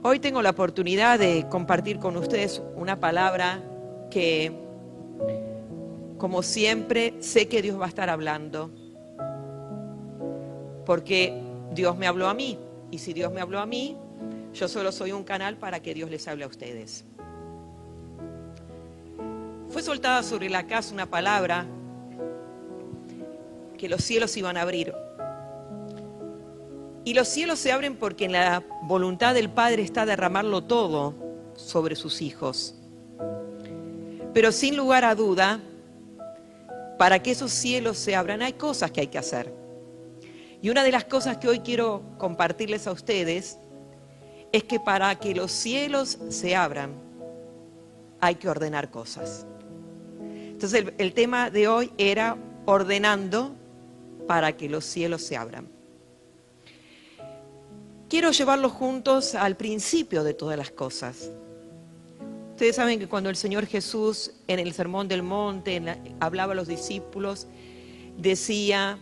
Hoy tengo la oportunidad de compartir con ustedes una palabra que, como siempre, sé que Dios va a estar hablando, porque Dios me habló a mí, y si Dios me habló a mí, yo solo soy un canal para que Dios les hable a ustedes. Fue soltada sobre la casa una palabra que los cielos iban a abrir. Y los cielos se abren porque en la voluntad del Padre está derramarlo todo sobre sus hijos. Pero sin lugar a duda, para que esos cielos se abran hay cosas que hay que hacer. Y una de las cosas que hoy quiero compartirles a ustedes es que para que los cielos se abran hay que ordenar cosas. Entonces el tema de hoy era ordenando para que los cielos se abran. Quiero llevarlos juntos al principio de todas las cosas. Ustedes saben que cuando el Señor Jesús en el Sermón del Monte hablaba a los discípulos, decía,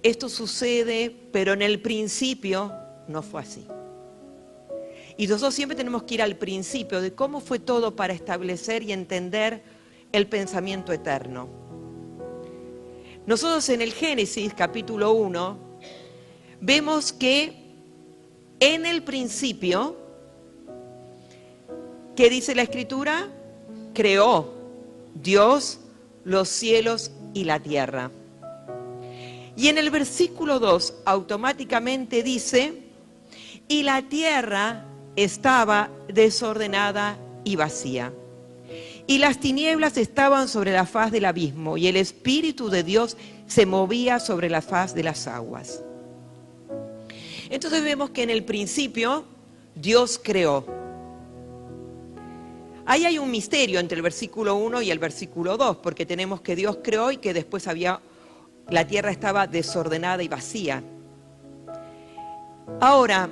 esto sucede, pero en el principio no fue así. Y nosotros siempre tenemos que ir al principio de cómo fue todo para establecer y entender el pensamiento eterno. Nosotros en el Génesis capítulo 1 vemos que en el principio, ¿qué dice la Escritura? Creó Dios los cielos y la tierra. Y en el versículo 2 automáticamente dice, y la tierra estaba desordenada y vacía. Y las tinieblas estaban sobre la faz del abismo, y el Espíritu de Dios se movía sobre la faz de las aguas. Entonces vemos que en el principio Dios creó. Ahí hay un misterio entre el versículo 1 y el versículo 2, porque tenemos que Dios creó y que después la tierra estaba desordenada y vacía. Ahora,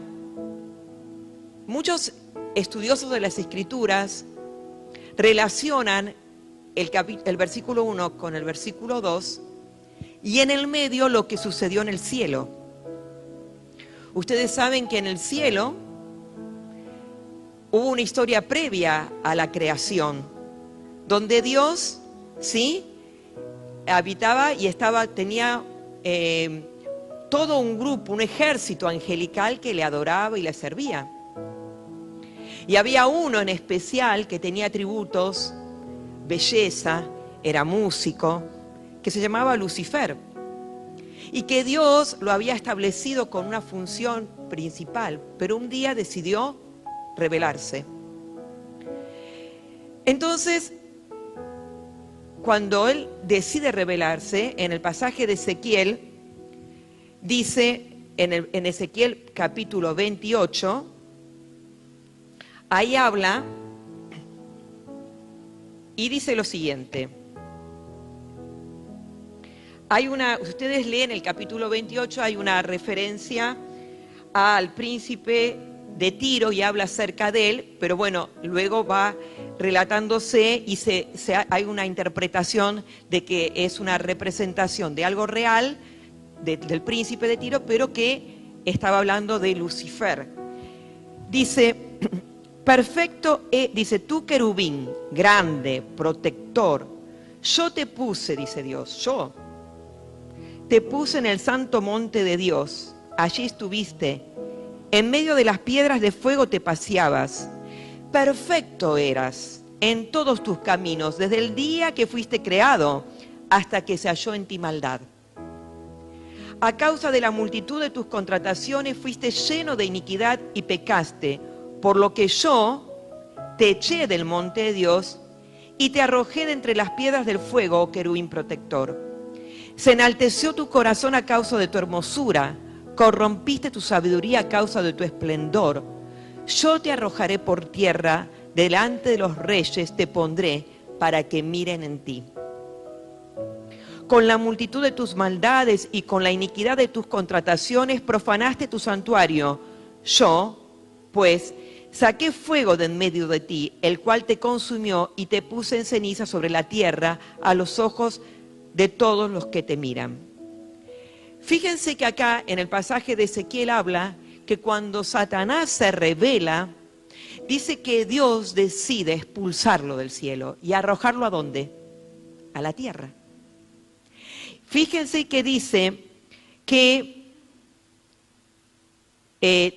muchos estudiosos de las Escrituras relacionan el versículo 1 con el versículo 2 y en el medio lo que sucedió en el cielo. Ustedes saben que en el cielo hubo una historia previa a la creación, donde Dios, ¿sí?, habitaba y tenía todo un grupo, un ejército angelical que le adoraba y le servía. Y había uno en especial que tenía atributos, belleza, era músico, que se llamaba Lucifer. Y que Dios lo había establecido con una función principal, pero un día decidió rebelarse. Entonces, cuando él decide rebelarse, en el pasaje de Ezequiel, dice, en Ezequiel capítulo 28, ahí habla y dice lo siguiente. Ustedes leen el capítulo 28, hay una referencia al príncipe de Tiro y habla acerca de él, pero bueno, luego va relatándose y hay una interpretación de que es una representación de algo real del príncipe de Tiro, pero que estaba hablando de Lucifer. Dice, dice, tú querubín, grande, protector, yo te puse, dice Dios, yo te puse en el santo monte de Dios, allí estuviste, en medio de las piedras de fuego te paseabas, perfecto eras en todos tus caminos, desde el día que fuiste creado hasta que se halló en ti maldad. A causa de la multitud de tus contrataciones fuiste lleno de iniquidad y pecaste, por lo que yo te eché del monte de Dios y te arrojé de entre las piedras del fuego, oh querubín protector. Se enalteció tu corazón a causa de tu hermosura, corrompiste tu sabiduría a causa de tu esplendor. Yo te arrojaré por tierra, delante de los reyes te pondré para que miren en ti. Con la multitud de tus maldades y con la iniquidad de tus contrataciones profanaste tu santuario. Yo, pues, saqué fuego de en medio de ti, el cual te consumió y te puse en ceniza sobre la tierra a los ojos de todos los que te miran. Fíjense que acá en el pasaje de Ezequiel habla que cuando Satanás se revela, dice que Dios decide expulsarlo del cielo y arrojarlo ¿a dónde? A la tierra. Fíjense que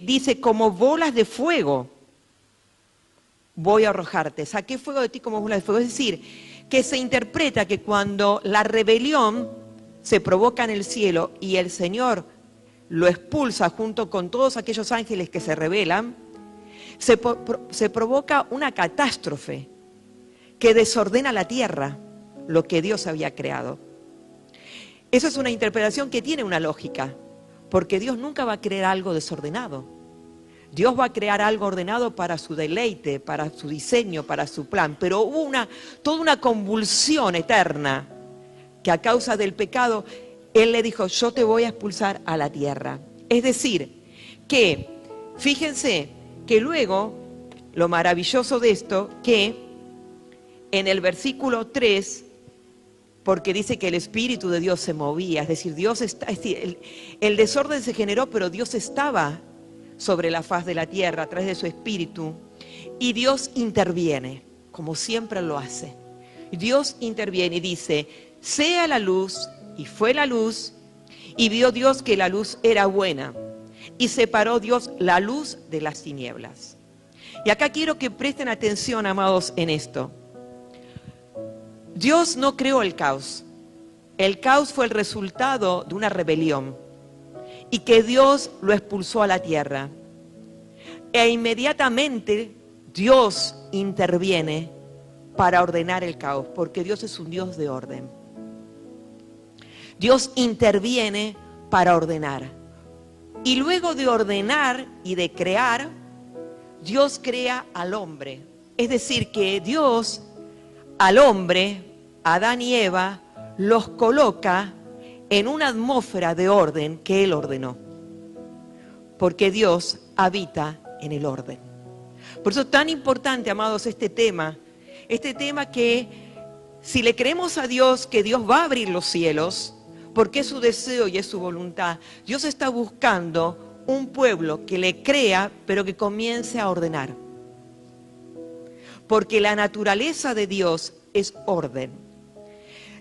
dice como bolas de fuego voy a arrojarte. Saqué fuego de ti como bolas de fuego. Es decir, que se interpreta que cuando la rebelión se provoca en el cielo y el Señor lo expulsa junto con todos aquellos ángeles que se rebelan, se provoca una catástrofe que desordena la tierra, lo que Dios había creado. Esa es una interpretación que tiene una lógica, porque Dios nunca va a crear algo desordenado. Dios va a crear algo ordenado para su deleite, para su diseño, para su plan. Pero hubo toda una convulsión eterna que a causa del pecado, Él le dijo, yo te voy a expulsar a la tierra. Es decir, que, fíjense, que luego, lo maravilloso de esto, que en el versículo 3, porque dice que el Espíritu de Dios se movía, es decir, el desorden se generó, pero Dios estaba sobre la faz de la tierra a través de su Espíritu, y Dios interviene, como siempre lo hace. Dios interviene y dice, sea la luz, y fue la luz, y vio Dios que la luz era buena, y separó Dios la luz de las tinieblas. Y acá quiero que presten atención, amados, en esto. Dios no creó el caos. El caos fue el resultado de una rebelión y que Dios lo expulsó a la tierra. E inmediatamente Dios interviene para ordenar el caos, porque Dios es un Dios de orden. Dios interviene para ordenar. Y luego de ordenar y de crear, Dios crea al hombre. Es decir, que Dios al hombre, Adán y Eva, los coloca en una atmósfera de orden que Él ordenó. Porque Dios habita en el orden. Por eso es tan importante, amados, este tema que si le creemos a Dios que Dios va a abrir los cielos, porque es su deseo y es su voluntad, Dios está buscando un pueblo que le crea, pero que comience a ordenar. Porque la naturaleza de Dios es orden.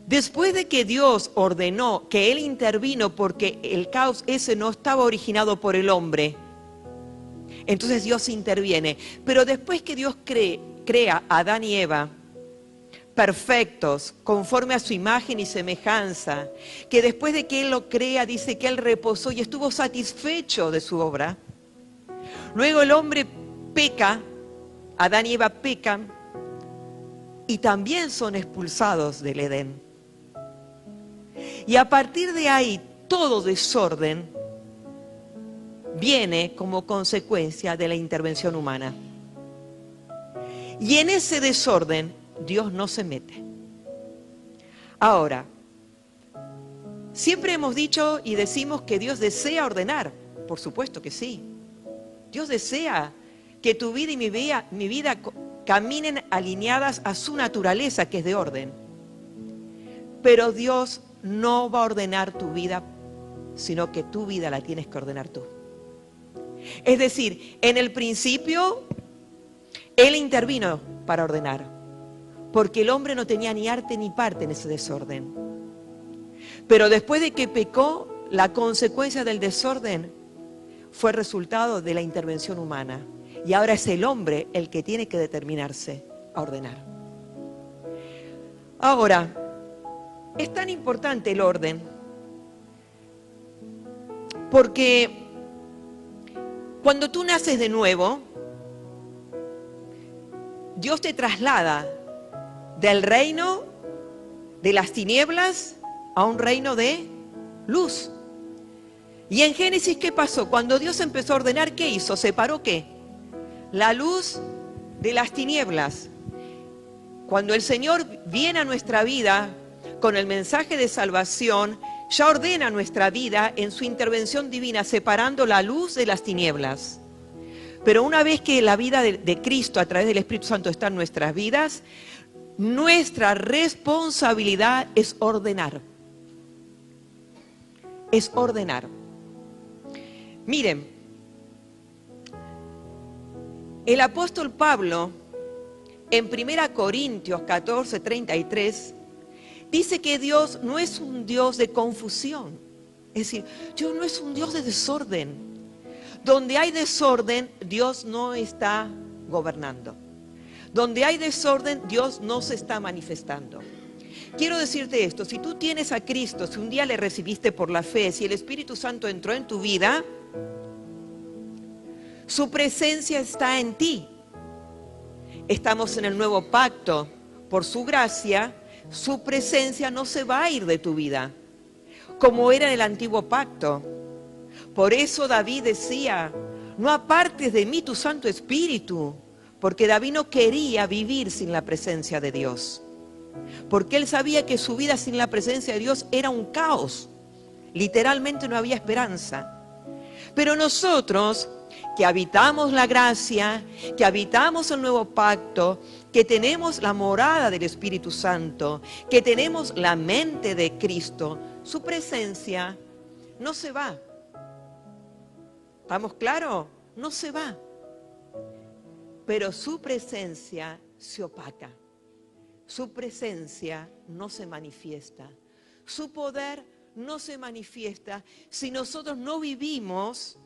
Después de que Dios ordenó, que Él intervino porque el caos ese no estaba originado por el hombre, entonces Dios interviene. Pero después que Dios crea a Adán y Eva perfectos, conforme a su imagen y semejanza, que después de que Él lo crea, dice que Él reposó y estuvo satisfecho de su obra. Luego el hombre peca, Adán y Eva pecan, y también son expulsados del Edén. Y a partir de ahí, todo desorden viene como consecuencia de la intervención humana. Y en ese desorden, Dios no se mete. Ahora, siempre hemos dicho y decimos que Dios desea ordenar. Por supuesto que sí. Dios desea que tu vida y mi vida caminen alineadas a su naturaleza, que es de orden. Pero Dios no va a ordenar tu vida, sino que tu vida la tienes que ordenar tú. Es decir, en el principio, Él intervino para ordenar, porque el hombre no tenía ni arte ni parte en ese desorden. Pero después de que pecó, la consecuencia del desorden fue resultado de la intervención humana. Y ahora es el hombre el que tiene que determinarse a ordenar. Ahora, es tan importante el orden Porque cuando tú naces de nuevo, Dios te traslada del reino de las tinieblas a un reino de luz. Y en Génesis, ¿qué pasó? Cuando Dios empezó a ordenar, ¿qué hizo? ¿Separó qué? La luz de las tinieblas. Cuando el Señor viene a nuestra vida con el mensaje de salvación, ya ordena nuestra vida en su intervención divina, separando la luz de las tinieblas. Pero una vez que la vida de Cristo a través del Espíritu Santo está en nuestras vidas, nuestra responsabilidad es ordenar. Es ordenar. Miren, el apóstol Pablo, en 1 Corintios 14:33, dice que Dios no es un Dios de confusión. Es decir, Dios no es un Dios de desorden. Donde hay desorden, Dios no está gobernando. Donde hay desorden, Dios no se está manifestando. Quiero decirte esto, si tú tienes a Cristo, si un día le recibiste por la fe, si el Espíritu Santo entró en tu vida, su presencia está en ti. Estamos en el nuevo pacto. Por su gracia, su presencia no se va a ir de tu vida, como era en el antiguo pacto. Por eso David decía, no apartes de mí tu Santo Espíritu, porque David no quería vivir sin la presencia de Dios. Porque él sabía que su vida sin la presencia de Dios era un caos. Literalmente no había esperanza. Pero nosotros, que habitamos la gracia, que habitamos el nuevo pacto, que tenemos la morada del Espíritu Santo, que tenemos la mente de Cristo, su presencia no se va. ¿Estamos claros? No se va. Pero su presencia se opaca. Su presencia no se manifiesta. Su poder no se manifiesta si nosotros no vivimos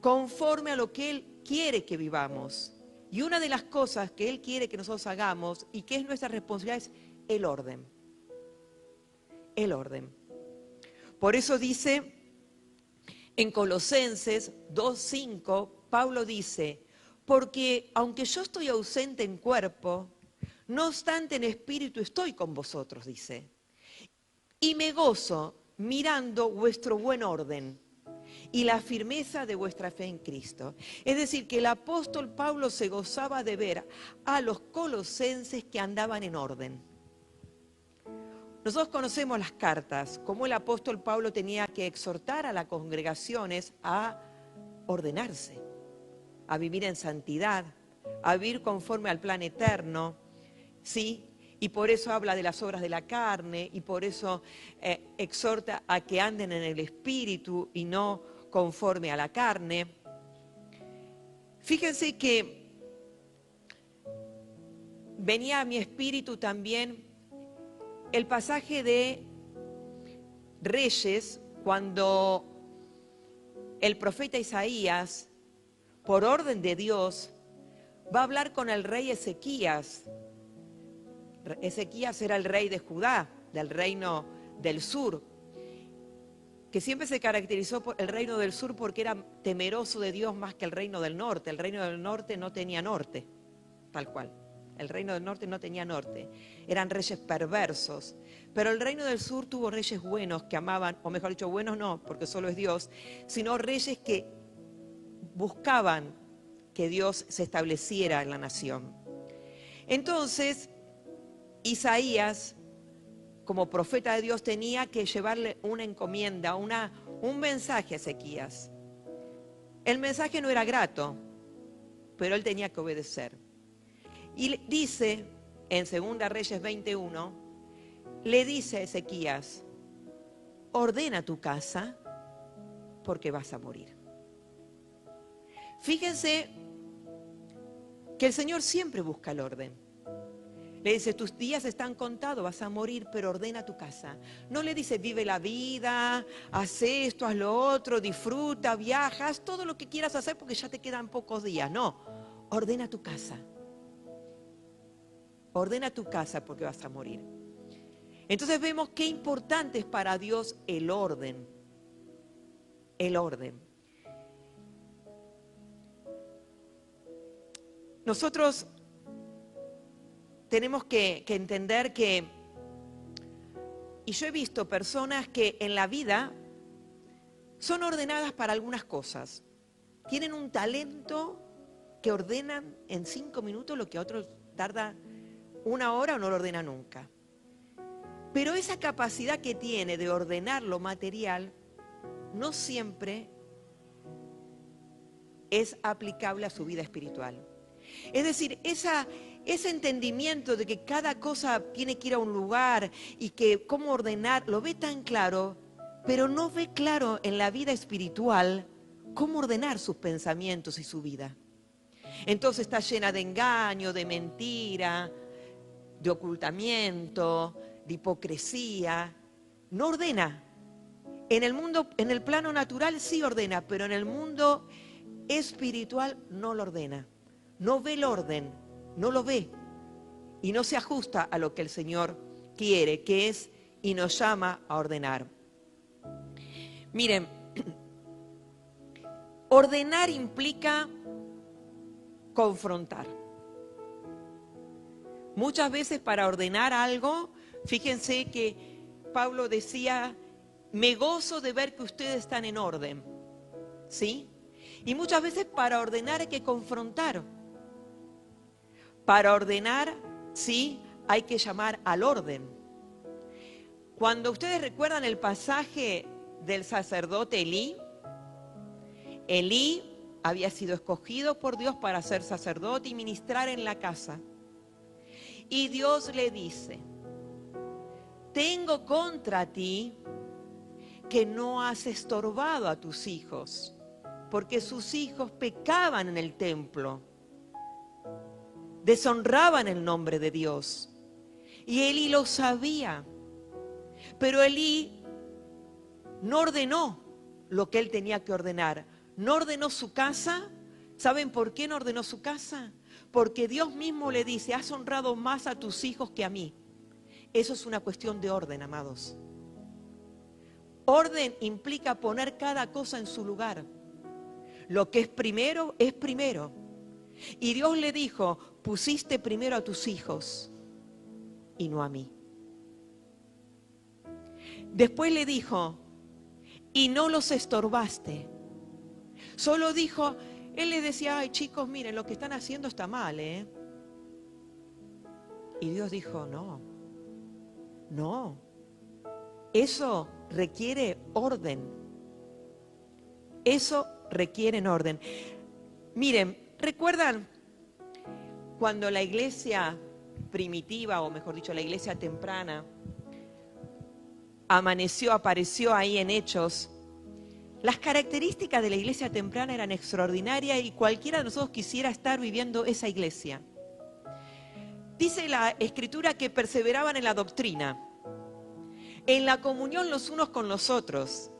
conforme a lo que Él quiere que vivamos. Y una de las cosas que Él quiere que nosotros hagamos y que es nuestra responsabilidad es el orden. El orden. Por eso dice en Colosenses 2:5, Pablo dice, porque aunque yo estoy ausente en cuerpo, no obstante en espíritu estoy con vosotros, dice. Y me gozo mirando vuestro buen orden y la firmeza de vuestra fe en Cristo. Es decir, que el apóstol Pablo se gozaba de ver a los colosenses que andaban en orden. Nosotros conocemos las cartas, cómo el apóstol Pablo tenía que exhortar a las congregaciones a ordenarse, a vivir en santidad, a vivir conforme al plan eterno, ¿sí? Y por eso habla de las obras de la carne, y por eso exhorta a que anden en el Espíritu y no conforme a la carne. Fíjense que venía a mi espíritu también el pasaje de Reyes, cuando el profeta Isaías, por orden de Dios, va a hablar con el rey Ezequías. Ezequías era el rey de Judá, del reino del sur, que siempre se caracterizó por el reino del sur porque era temeroso de Dios más que el reino del norte. El reino del norte no tenía norte, tal cual. El reino del norte no tenía norte. Eran reyes perversos. Pero el reino del sur tuvo reyes buenos que amaban, o mejor dicho, buenos no, porque solo es Dios, sino reyes que buscaban que Dios se estableciera en la nación. Entonces, Isaías, como profeta de Dios, tenía que llevarle una encomienda, un mensaje a Ezequías. El mensaje no era grato, pero él tenía que obedecer. Y dice, en 2 Reyes 21, le dice a Ezequías, ordena tu casa porque vas a morir. Fíjense que el Señor siempre busca el orden. Le dice, tus días están contados, vas a morir, pero ordena tu casa. No le dice, vive la vida, haz esto, haz lo otro, disfruta, viaja, haz todo lo que quieras hacer porque ya te quedan pocos días. No, ordena tu casa. Ordena tu casa porque vas a morir. Entonces vemos qué importante es para Dios el orden. el orden. Nosotros tenemos que entender que, y yo he visto personas que en la vida son ordenadas para algunas cosas. Tienen un talento que ordenan en 5 minutos lo que a otros tarda 1 hora o no lo ordena nunca. Pero esa capacidad que tiene de ordenar lo material no siempre es aplicable a su vida espiritual. Es decir, ese entendimiento de que cada cosa tiene que ir a un lugar y que cómo ordenar, lo ve tan claro, pero no ve claro en la vida espiritual cómo ordenar sus pensamientos y su vida. Entonces está llena de engaño, de mentira, de ocultamiento, de hipocresía. No ordena. En el mundo, en el plano natural sí ordena, pero en el mundo espiritual no lo ordena. No ve el orden, no lo ve. Y no se ajusta a lo que el Señor quiere, que es y nos llama a ordenar. Miren, ordenar implica confrontar. Muchas veces para ordenar algo, fíjense que Pablo decía, me gozo de ver que ustedes están en orden, ¿sí? Y muchas veces para ordenar hay que confrontar. Para ordenar, sí, hay que llamar al orden. Cuando ustedes recuerdan el pasaje del sacerdote Elí, Elí había sido escogido por Dios para ser sacerdote y ministrar en la casa. Y Dios le dice, tengo contra ti que no has estorbado a tus hijos, porque sus hijos pecaban en el templo, deshonraban el nombre de Dios. Y Elí lo sabía, pero Elí no ordenó lo que él tenía que ordenar. No ordenó su casa. ¿Saben por qué no ordenó su casa? Porque Dios mismo le dice, has honrado más a tus hijos que a mí. Eso es una cuestión de orden, amados. Orden implica poner cada cosa en su lugar. Lo que es primero, es primero. Y Dios le dijo, pusiste primero a tus hijos y no a mí. Después le dijo, y no los estorbaste. Solo dijo, él les decía, ay chicos, miren, lo que están haciendo está mal, ¿eh? Y Dios dijo, no, eso requiere orden. Eso requiere orden. Miren, ¿recuerdan cuando la iglesia primitiva, o mejor dicho, la iglesia temprana, apareció ahí en Hechos? Las características de la iglesia temprana eran extraordinarias y cualquiera de nosotros quisiera estar viviendo esa iglesia. Dice la Escritura que perseveraban en la doctrina, en la comunión los unos con los otros,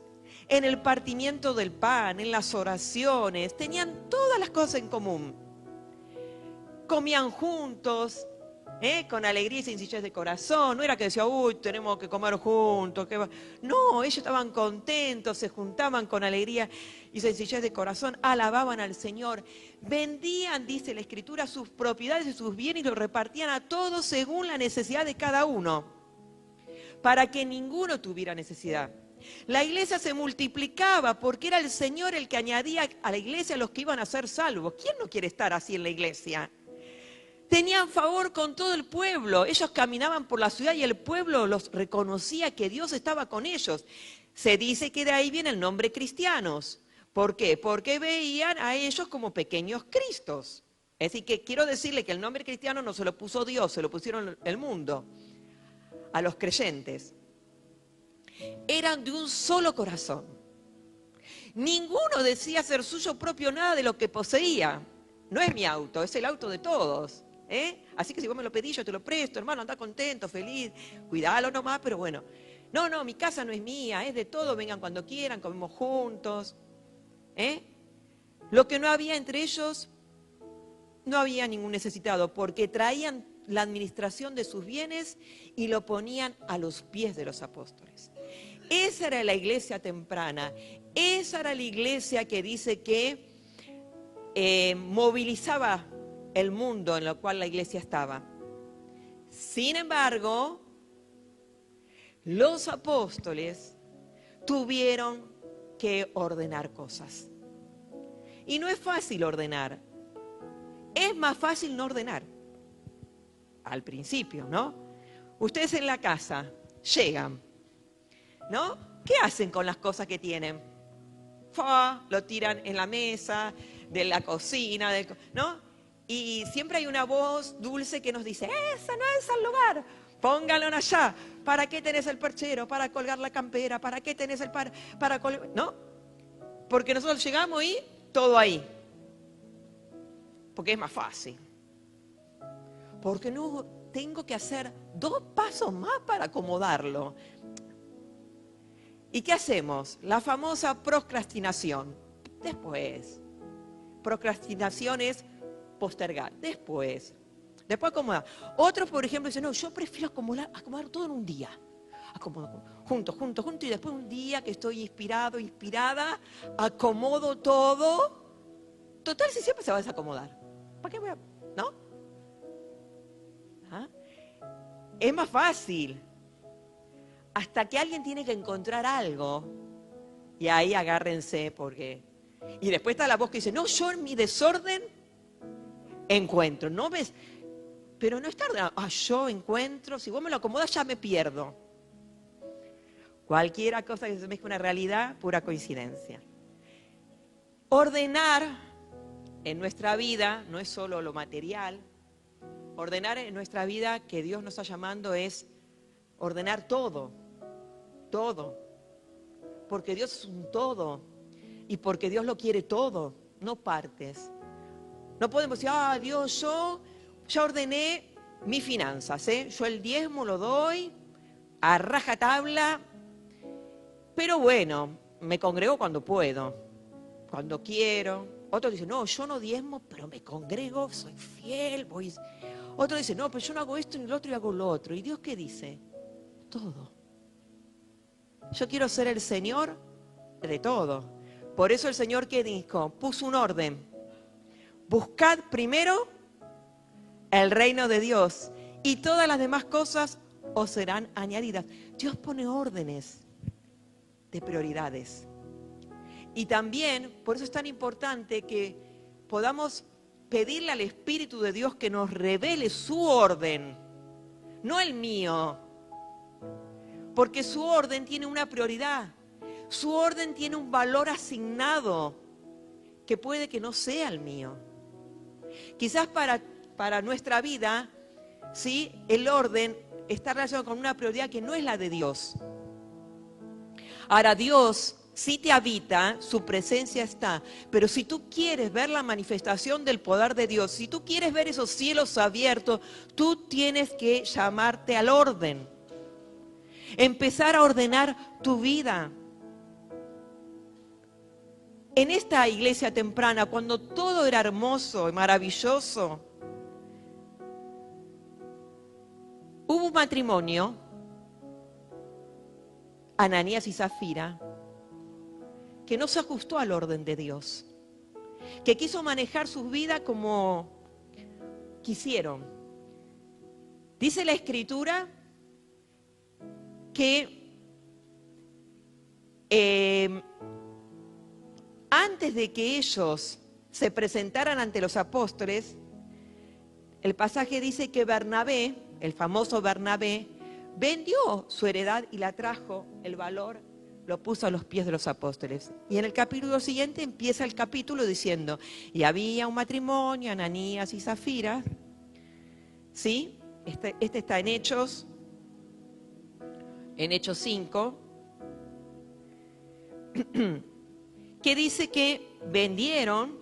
en el partimiento del pan, en las oraciones, tenían todas las cosas en común. Comían juntos, con alegría y sencillez de corazón. No era que decía, uy, tenemos que comer juntos. No, ellos estaban contentos, se juntaban con alegría y sencillez de corazón, alababan al Señor. Vendían, dice la Escritura, sus propiedades y sus bienes y los repartían a todos según la necesidad de cada uno, para que ninguno tuviera necesidad. La iglesia se multiplicaba porque era el Señor el que añadía a la iglesia a los que iban a ser salvos. ¿Quién no quiere estar así en la iglesia? Tenían favor con todo el pueblo. Ellos caminaban por la ciudad y el pueblo los reconocía que Dios estaba con ellos. Se dice que de ahí viene el nombre cristianos. ¿Por qué? Porque veían a ellos como pequeños cristos. Es decir, que quiero decirle que el nombre cristiano no se lo puso Dios, se lo pusieron el mundo, a los creyentes. Eran de un solo corazón. Ninguno decía ser suyo propio nada de lo que poseía. No es mi auto, es el auto de todos. Así que si vos me lo pedís, yo te lo presto, hermano, anda contento, feliz, cuidalo nomás, pero bueno. No, mi casa no es mía, es de todos, vengan cuando quieran, comemos juntos. Lo que no había entre ellos, no había ningún necesitado, porque traían la administración de sus bienes y lo ponían a los pies de los apóstoles. Esa era la iglesia temprana. Esa era la iglesia que dice que movilizaba el mundo en el cual la iglesia estaba. Sin embargo, los apóstoles tuvieron que ordenar cosas. Y no es fácil ordenar. Es más fácil no ordenar. Al principio, ¿no? Ustedes en la casa llegan, ¿no? ¿Qué hacen con las cosas que tienen? Lo tiran en la mesa, de la cocina, ¿no? Y siempre hay una voz dulce que nos dice, esa no es el lugar, póngalo allá. ¿Para qué tenés el perchero? Para colgar la campera. ¿Para qué tenés el para colgar? ¿No? Porque nosotros llegamos y todo ahí. Porque es más fácil. Porque no tengo que hacer 2 pasos más para acomodarlo. ¿Y qué hacemos? La famosa procrastinación. Después. Procrastinación es postergar. Después acomodar. Otros, por ejemplo, dicen, no, yo prefiero acomodar todo en un día. Acomodo, junto, y después un día que estoy inspirado, inspirada, acomodo todo. Total, si siempre se va a desacomodar. ¿Para qué voy a...? ¿No? ¿Ah? Es más fácil. Hasta que alguien tiene que encontrar algo. Y ahí agárrense porque... Y después está la voz que dice, no, yo en mi desorden encuentro. ¿No ves? Pero no está ordenado. Yo encuentro, si vos me lo acomodas ya me pierdo. Cualquier cosa que se mezcle una realidad, pura coincidencia. Ordenar en nuestra vida no es solo lo material. Ordenar en nuestra vida que Dios nos está llamando es ordenar todo. Todo. Porque Dios es un todo. Y porque Dios lo quiere todo, no partes. No podemos decir, Dios, yo ya ordené mis finanzas, yo el diezmo lo doy a rajatabla, pero bueno, me congrego cuando puedo, cuando quiero. Otros dicen, no, yo no diezmo, pero me congrego, soy fiel, voy. Otros dicen, no, pero yo no hago esto ni lo otro y hago lo otro. ¿Y Dios qué dice? Todo. Yo quiero ser el Señor de todo. Por eso el Señor, ¿qué dijo? Puso un orden. Buscad primero el reino de Dios y todas las demás cosas os serán añadidas. Dios pone órdenes de prioridades. Y también, por eso es tan importante que podamos pedirle al Espíritu de Dios que nos revele su orden, no el mío. Porque su orden tiene una prioridad. Su orden tiene un valor asignado que puede que no sea el mío. Quizás para nuestra vida, ¿sí? El orden está relacionado con una prioridad que no es la de Dios. Ahora, Dios sí te habita, su presencia está, pero si tú quieres ver la manifestación del poder de Dios, si tú quieres ver esos cielos abiertos, tú tienes que llamarte al orden. Empezar a ordenar tu vida. En esta iglesia temprana, cuando todo era hermoso y maravilloso, hubo un matrimonio, Ananías y Zafira, que no se ajustó al orden de Dios, que quiso manejar sus vidas como quisieron. Dice la Escritura que antes de que ellos se presentaran ante los apóstoles, el pasaje dice que Bernabé, el famoso Bernabé, vendió su heredad y la trajo, el valor, lo puso a los pies de los apóstoles. Y en el capítulo siguiente empieza el capítulo diciendo, y había un matrimonio, Ananías y Zafira, ¿sí? Este está en Hechos 5, que dice que vendieron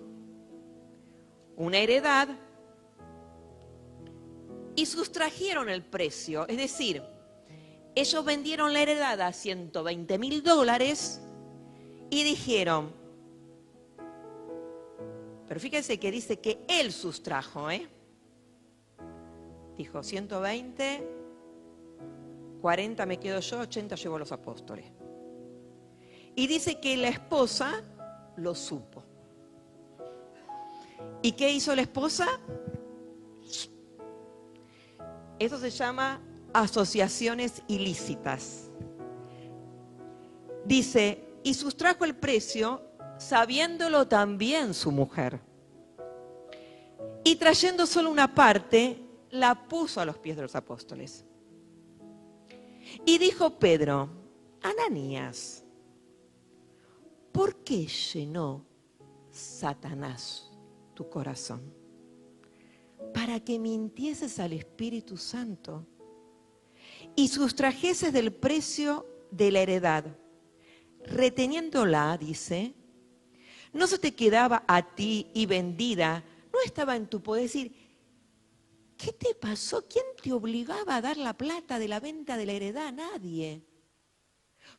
una heredad y sustrajeron el precio. Es decir, ellos vendieron la heredad a $120,000 y dijeron, pero fíjense que dice que él sustrajo, dijo 120, 40 me quedo yo, 80 llevo a los apóstoles. Y dice que la esposa lo supo. ¿Y qué hizo la esposa? Eso se llama asociaciones ilícitas. Dice, y sustrajo el precio, sabiéndolo también su mujer. Y trayendo solo una parte, la puso a los pies de los apóstoles. Y dijo Pedro, Ananías, ¿por qué llenó Satanás tu corazón? Para que mintieses al Espíritu Santo y sustrajeses del precio de la heredad, reteniéndola, dice, no se te quedaba a ti y vendida, no estaba en tu poder. Decir, ¿qué te pasó? ¿Quién te obligaba a dar la plata de la venta de la heredad? Nadie.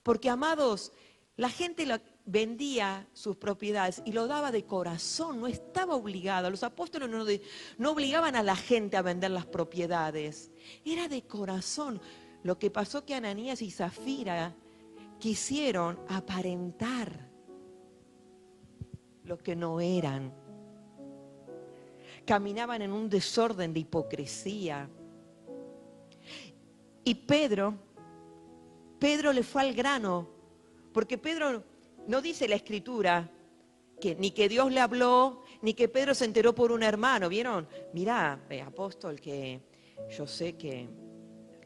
Porque, amados, la gente vendía sus propiedades y lo daba de corazón, no estaba obligado. Los apóstoles no obligaban a la gente a vender las propiedades, era de corazón. Lo que pasó que Ananías y Zafira quisieron aparentar lo que no eran. Caminaban en un desorden de hipocresía. Y Pedro le fue al grano, porque Pedro no dice la Escritura que ni que Dios le habló, ni que Pedro se enteró por un hermano, ¿vieron? Mirá, apóstol, que yo sé que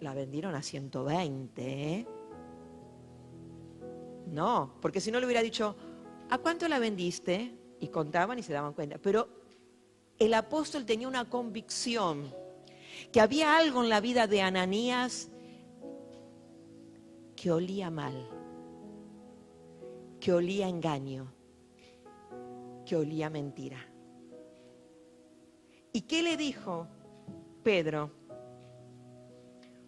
la vendieron a 120, ¿eh? No, porque si no le hubiera dicho, ¿a cuánto la vendiste? Y contaban y se daban cuenta. Pero el apóstol tenía una convicción que había algo en la vida de Ananías que olía mal, que olía engaño, que olía mentira. ¿Y qué le dijo Pedro?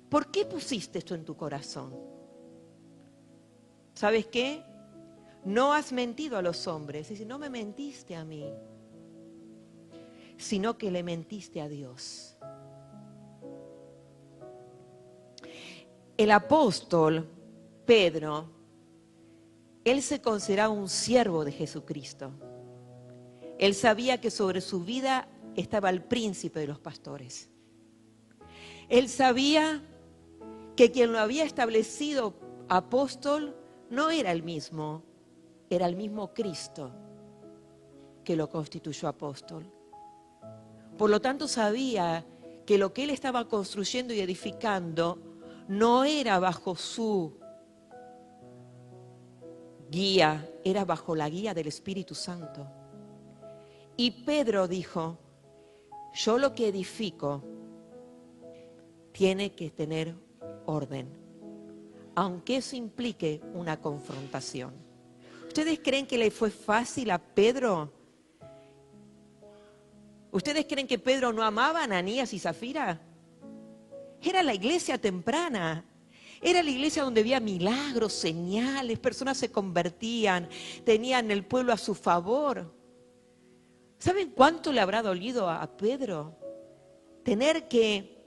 ¿Por qué pusiste esto en tu corazón? ¿Sabes qué? No has mentido a los hombres. Dice, no me mentiste a mí, sino que le mentiste a Dios. El apóstol Pedro, él se consideraba un siervo de Jesucristo. Él sabía que sobre su vida estaba el príncipe de los pastores. Él sabía que quien lo había establecido apóstol no era el mismo, era el mismo Cristo que lo constituyó apóstol. Por lo tanto, sabía que lo que él estaba construyendo y edificando no era bajo su guía, era bajo la guía del Espíritu Santo. Y Pedro dijo, yo lo que edifico tiene que tener orden, aunque eso implique una confrontación. ¿Ustedes creen que le fue fácil a Pedro? ¿Ustedes creen que Pedro no amaba a Ananías y Zafira? Era la iglesia temprana. Era la iglesia donde había milagros, señales, personas se convertían, tenían el pueblo a su favor. ¿Saben cuánto le habrá dolido a Pedro tener que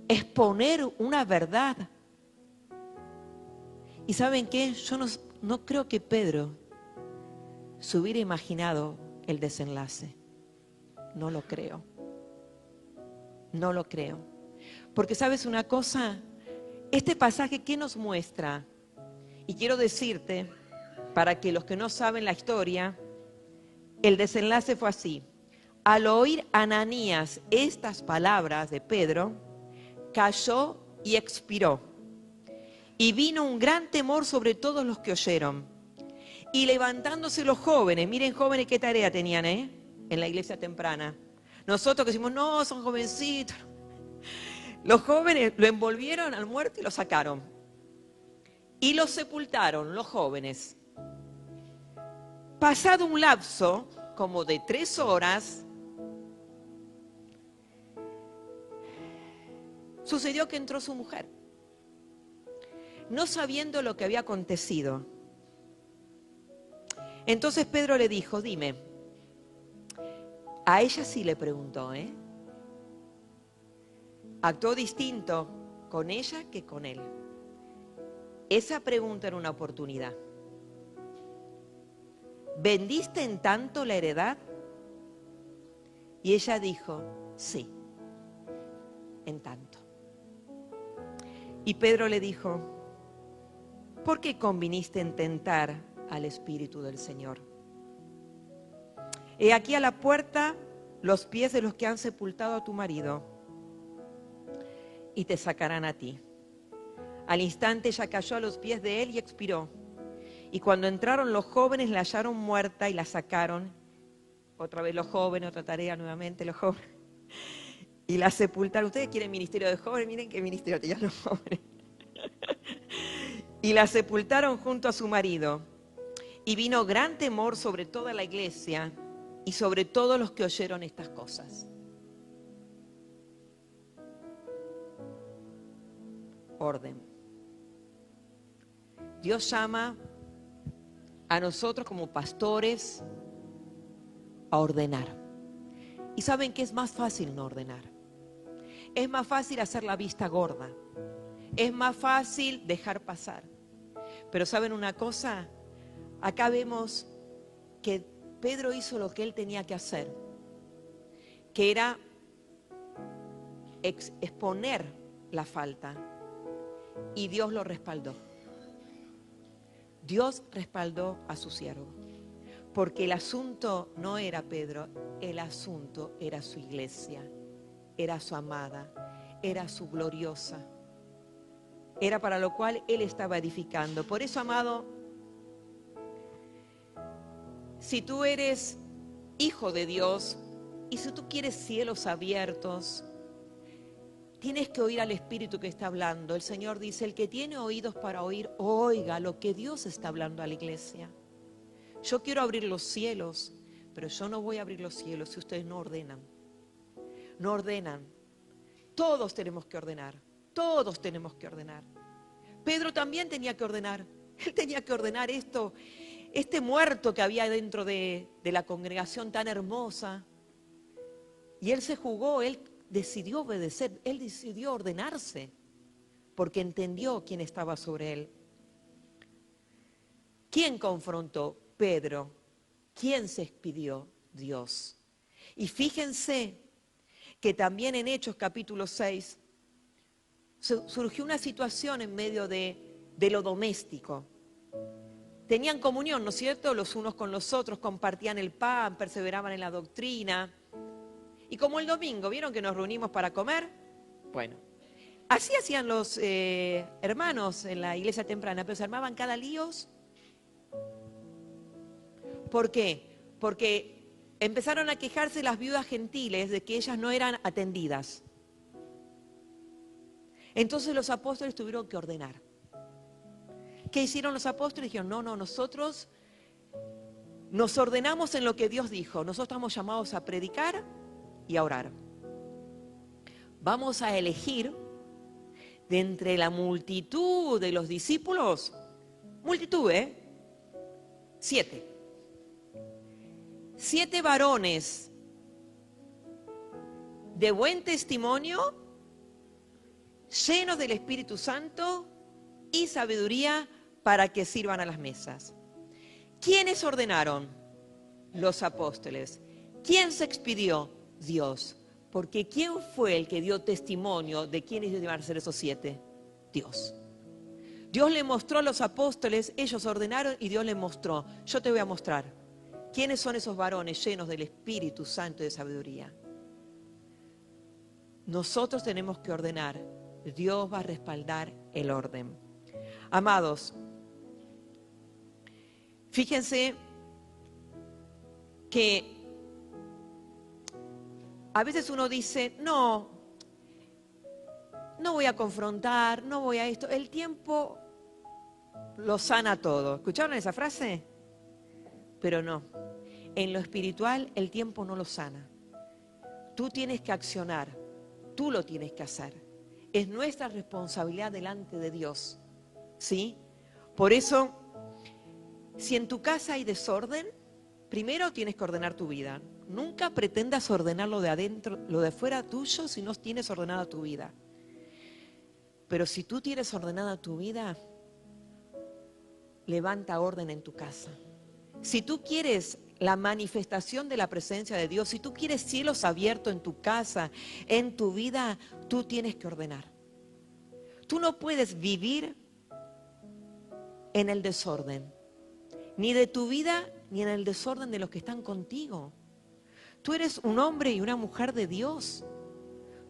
exponer una verdad? ¿Y saben qué? Yo no creo que Pedro se hubiera imaginado el desenlace. No lo creo. No lo creo. Porque ¿sabes una cosa? Este pasaje, ¿qué nos muestra? Y quiero decirte, para que los que no saben la historia, el desenlace fue así. Al oír Ananías estas palabras de Pedro, cayó y expiró. Y vino un gran temor sobre todos los que oyeron. Y levantándose los jóvenes, miren jóvenes qué tarea tenían, en la iglesia temprana. Nosotros que decimos, no, son jovencitos. Los jóvenes lo envolvieron al muerto y lo sacaron. Y lo sepultaron, los jóvenes. Pasado un lapso, como de 3 horas, sucedió que entró su mujer, no sabiendo lo que había acontecido. Entonces Pedro le dijo, dime, a ella sí le preguntó, Actuó distinto con ella que con él. Esa pregunta era una oportunidad. ¿vendiste en tanto la heredad? Y ella dijo, sí, en tanto. Y Pedro le dijo, ¿por qué conviniste en tentar al Espíritu del Señor? He aquí a la puerta los pies de los que han sepultado a tu marido, y te sacarán a ti. Al instante ella cayó a los pies de él y expiró. Y cuando entraron los jóvenes la hallaron muerta y la sacaron. Otra vez los jóvenes, otra tarea nuevamente los jóvenes. Y la sepultaron. Ustedes quieren ministerio de jóvenes, miren qué ministerio tenían los jóvenes. Y la sepultaron junto a su marido. Y vino gran temor sobre toda la iglesia y sobre todos los que oyeron estas cosas. Orden. Dios llama a nosotros como pastores a ordenar. ¿Y saben qué es más fácil no ordenar? Es más fácil hacer la vista gorda. Es más fácil dejar pasar. Pero ¿saben una cosa? Acá vemos que Pedro hizo lo que él tenía que hacer, que era exponer la falta, y Dios lo respaldó. Dios respaldó a su siervo, porque el asunto no era Pedro, el asunto era su iglesia, era su amada, era su gloriosa, era para lo cual él estaba edificando. Por eso, amado, si tú eres hijo de Dios y si tú quieres cielos abiertos, tienes que oír al Espíritu que está hablando. El Señor dice, el que tiene oídos para oír, oiga lo que Dios está hablando a la iglesia. Yo quiero abrir los cielos, pero yo no voy a abrir los cielos si ustedes no ordenan. No ordenan. Todos tenemos que ordenar. Todos tenemos que ordenar. Pedro también tenía que ordenar. Él tenía que ordenar esto. Este muerto que había dentro de la congregación tan hermosa. Y él se jugó, él decidió obedecer, él decidió ordenarse, porque entendió quién estaba sobre él. ¿Quién confrontó? Pedro. ¿Quién se expidió? Dios. Y fíjense que también en Hechos capítulo 6 surgió una situación en medio de lo doméstico. Tenían comunión, ¿no es cierto? Los unos con los otros, compartían el pan, perseveraban en la doctrina. Y como el domingo, ¿vieron que nos reunimos para comer? Bueno, así hacían los hermanos en la iglesia temprana, pero se armaban cada líos. ¿Por qué? Porque empezaron a quejarse las viudas gentiles de que ellas no eran atendidas. Entonces los apóstoles tuvieron que ordenar. ¿Qué hicieron los apóstoles? Dijeron, no, nosotros nos ordenamos en lo que Dios dijo. Nosotros estamos llamados a predicar y a orar. Vamos a elegir de entre la multitud de los discípulos, multitud, 7. 7 varones de buen testimonio, llenos del Espíritu Santo y sabiduría para que sirvan a las mesas. ¿Quiénes ordenaron? Los apóstoles. ¿Quién se expidió? Dios. Porque ¿quién fue el que dio testimonio de quiénes iban a ser esos 7? Dios. Dios le mostró a los apóstoles, ellos ordenaron y Dios les mostró. Yo te voy a mostrar quiénes son esos varones llenos del Espíritu Santo y de sabiduría. Nosotros tenemos que ordenar. Dios va a respaldar el orden. Amados, fíjense que a veces uno dice, no voy a confrontar, no voy a esto. El tiempo lo sana todo. ¿Escucharon esa frase? Pero no. En lo espiritual el tiempo no lo sana. Tú tienes que accionar. Tú lo tienes que hacer. Es nuestra responsabilidad delante de Dios. ¿Sí? Por eso, si en tu casa hay desorden, primero tienes que ordenar tu vida. Nunca pretendas ordenar lo de adentro, lo de fuera tuyo, si no tienes ordenada tu vida. Pero si tú tienes ordenada tu vida, levanta orden en tu casa. Si tú quieres la manifestación de la presencia de Dios, si tú quieres cielos abiertos en tu casa, en tu vida, tú tienes que ordenar. Tú no puedes vivir en el desorden, ni de tu vida, ni en el desorden de los que están contigo. Tú eres un hombre y una mujer de Dios.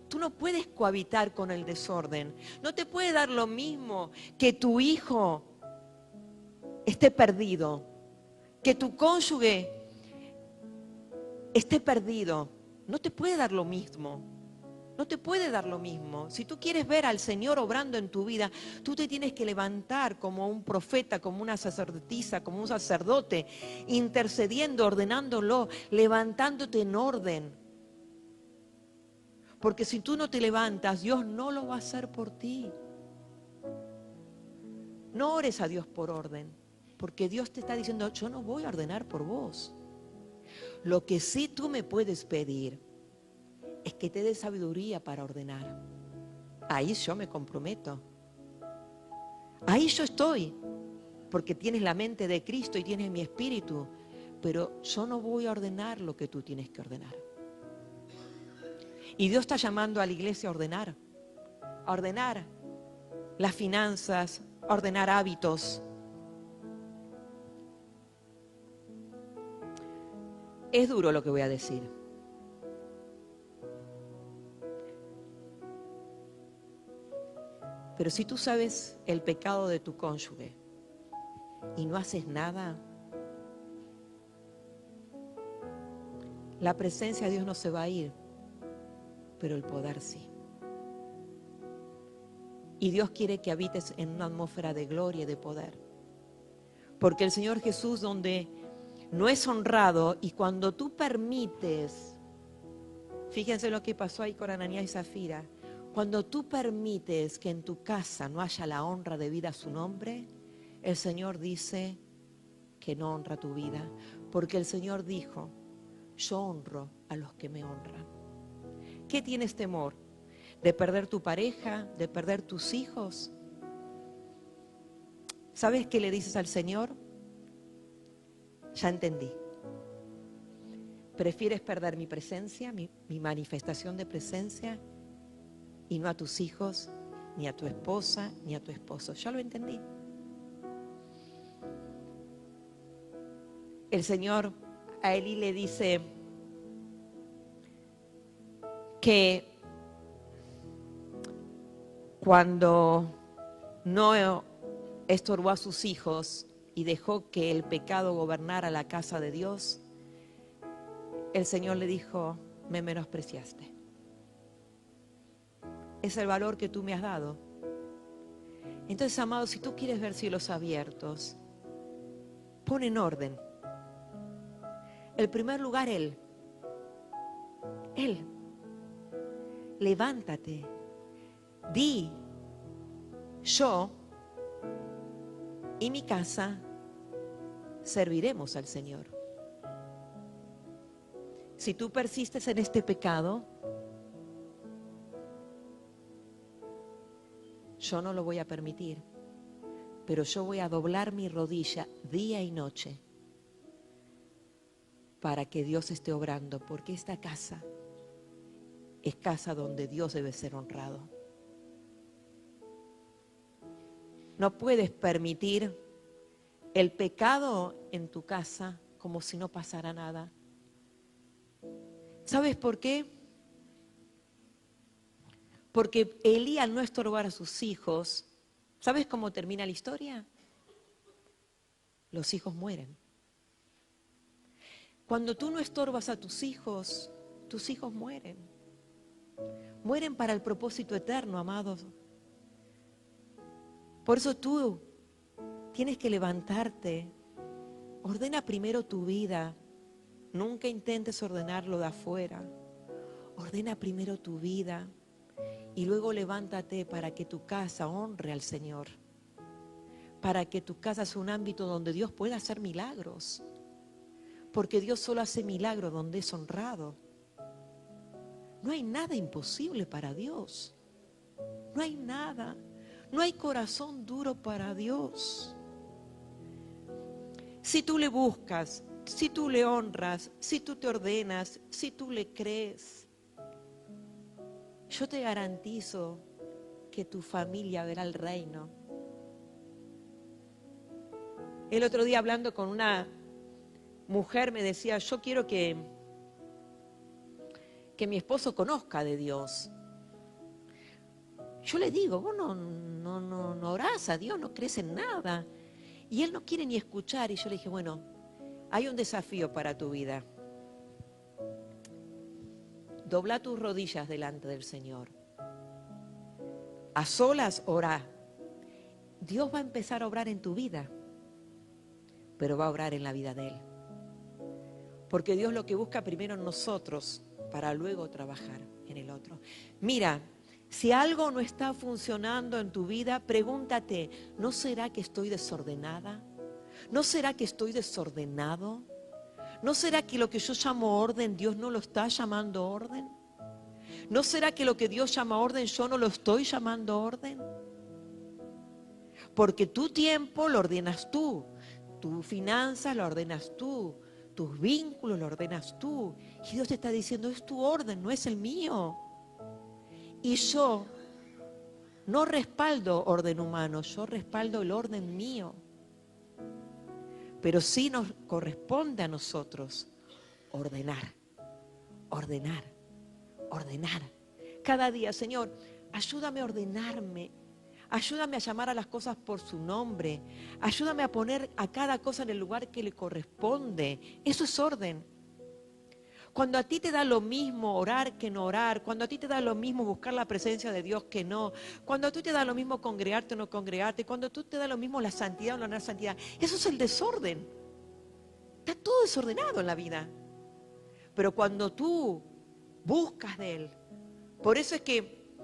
Tú no puedes cohabitar con el desorden. No te puede dar lo mismo que tu hijo esté perdido, que tu cónyuge esté perdido. No te puede dar lo mismo. No te puede dar lo mismo. Si tú quieres ver al Señor obrando en tu vida, tú te tienes que levantar como un profeta, como una sacerdotisa, como un sacerdote, intercediendo, ordenándolo, levantándote en orden. Porque si tú no te levantas, Dios no lo va a hacer por ti. No ores a Dios por orden, porque Dios te está diciendo, yo no voy a ordenar por vos. Lo que sí tú me puedes pedir es que te dé sabiduría para ordenar. Ahí yo me comprometo. Ahí yo estoy, porque tienes la mente de Cristo y tienes mi espíritu, pero yo no voy a ordenar lo que tú tienes que ordenar. Y Dios está llamando a la iglesia a ordenar las finanzas, a ordenar hábitos. Es duro lo que voy a decir. Pero si tú sabes el pecado de tu cónyuge y no haces nada, la presencia de Dios no se va a ir, pero el poder sí. Y Dios quiere que habites en una atmósfera de gloria y de poder. Porque el Señor Jesús, donde no es honrado, y cuando tú permites, fíjense lo que pasó ahí con Ananías y Zafira, cuando tú permites que en tu casa no haya la honra debida a su nombre, el Señor dice que no honra tu vida. Porque el Señor dijo, yo honro a los que me honran. ¿Qué tienes temor? ¿De perder tu pareja? ¿De perder tus hijos? ¿Sabes qué le dices al Señor? Ya entendí. ¿Prefieres perder mi presencia, mi manifestación de presencia, y no a tus hijos, ni a tu esposa, ni a tu esposo? Ya lo entendí. El Señor a Elí le dice que cuando no estorbó a sus hijos y dejó que el pecado gobernara la casa de Dios, el Señor le dijo, me menospreciaste. Es el valor que tú me has dado. Entonces, amado, si tú quieres ver cielos abiertos, pon en orden. El primer lugar, Él. Levántate. Di, yo y mi casa serviremos al Señor. Si tú persistes en este pecado, yo no lo voy a permitir, pero yo voy a doblar mi rodilla día y noche para que Dios esté obrando, porque esta casa es casa donde Dios debe ser honrado. No puedes permitir el pecado en tu casa como si no pasara nada. ¿Sabes por qué? Porque Elí, al no estorbar a sus hijos, ¿sabes cómo termina la historia? Los hijos mueren. Cuando tú no estorbas a tus hijos mueren. Mueren para el propósito eterno, amados. Por eso tú tienes que levantarte. Ordena primero tu vida. Nunca intentes ordenarlo de afuera. Ordena primero tu vida y luego levántate para que tu casa honre al Señor. Para que tu casa sea un ámbito donde Dios pueda hacer milagros. Porque Dios solo hace milagros donde es honrado. No hay nada imposible para Dios. No hay nada. No hay corazón duro para Dios. si tú le buscas, si tú le honras, si tú te ordenas, si tú le crees, yo te garantizo que tu familia verá el reino. El otro día hablando con una mujer me decía, yo quiero que mi esposo conozca de Dios. Yo le digo, vos no orás a Dios, no crees en nada. Y él no quiere ni escuchar. Y yo le dije, bueno, hay un desafío para tu vida. Dobla tus rodillas delante del Señor. A solas orá. Dios va a empezar a obrar en tu vida, pero va a obrar en la vida de Él. Porque Dios lo que busca primero en nosotros, para luego trabajar en el otro. Mira, si algo no está funcionando en tu vida, pregúntate, ¿no será que estoy desordenada? ¿No será que estoy desordenado? ¿No será que lo que yo llamo orden, Dios no lo está llamando orden? ¿No será que lo que Dios llama orden, yo no lo estoy llamando orden? Porque tu tiempo lo ordenas tú, tus finanzas lo ordenas tú, tus vínculos lo ordenas tú. Y Dios te está diciendo, es tu orden, no es el mío. Y yo no respaldo orden humano, yo respaldo el orden mío. Pero sí nos corresponde a nosotros ordenar, ordenar, ordenar. Cada día, Señor, ayúdame a ordenarme. Ayúdame a llamar a las cosas por su nombre. Ayúdame a poner a cada cosa en el lugar que le corresponde. Eso es orden. Cuando a ti te da lo mismo orar que no orar, cuando a ti te da lo mismo buscar la presencia de Dios que no, cuando a ti te da lo mismo congregarte o no congregarte, cuando a ti te da lo mismo la santidad o no la santidad, eso es el desorden. Está todo desordenado en la vida. Pero cuando tú buscas de Él, por eso es que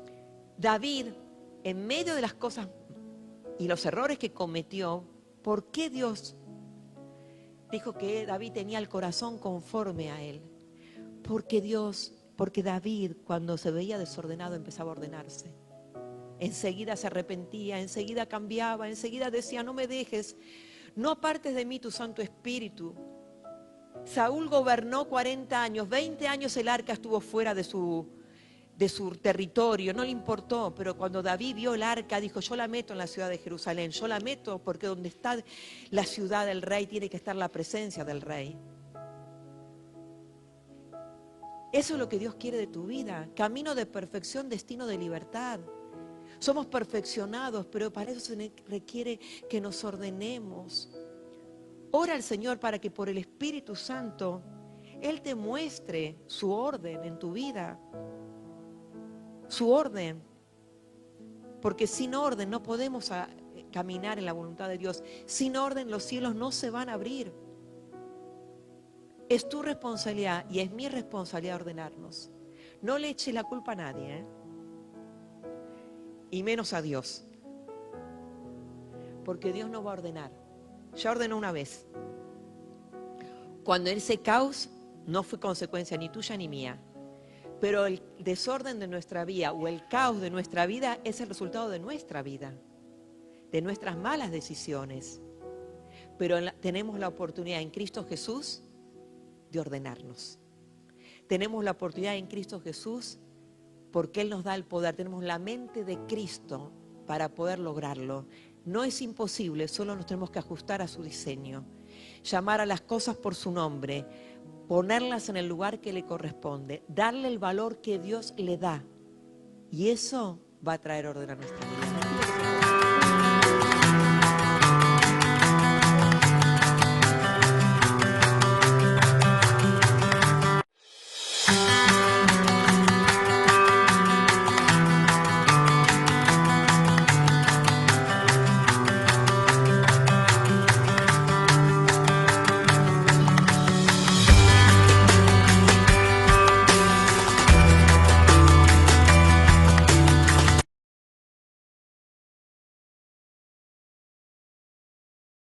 David, en medio de las cosas y los errores que cometió, ¿por qué Dios dijo que David tenía el corazón conforme a Él? Porque David, cuando se veía desordenado, empezaba a ordenarse. Enseguida se arrepentía, enseguida cambiaba, enseguida decía, no me dejes, no apartes de mí tu Santo Espíritu. Saúl gobernó 40 años, 20 años el arca estuvo fuera de su territorio, no le importó, pero cuando David vio el arca, dijo, yo la meto en la ciudad de Jerusalén, yo la meto porque donde está la ciudad del rey tiene que estar la presencia del rey. Eso es lo que Dios quiere de tu vida, camino de perfección, destino de libertad. Somos perfeccionados, pero para eso se requiere que nos ordenemos. Ora al Señor para que por el Espíritu Santo Él te muestre su orden en tu vida. Su orden. Porque sin orden no podemos caminar en la voluntad de Dios. Sin orden los cielos no se van a abrir. Es tu responsabilidad y es mi responsabilidad ordenarnos. No le eches la culpa a nadie, ¿eh? Y menos a Dios. Porque Dios no va a ordenar. Ya ordenó una vez. Cuando ese caos no fue consecuencia ni tuya ni mía. Pero el desorden de nuestra vida o el caos de nuestra vida es el resultado de nuestra vida. De nuestras malas decisiones. Pero tenemos la oportunidad en Cristo Jesús de ordenarnos. Tenemos la oportunidad en Cristo Jesús porque Él nos da el poder. Tenemos la mente de Cristo para poder lograrlo. No es imposible, solo nos tenemos que ajustar a su diseño. Llamar a las cosas por su nombre, ponerlas en el lugar que le corresponde, darle el valor que Dios le da. Y eso va a traer orden a nuestra vida.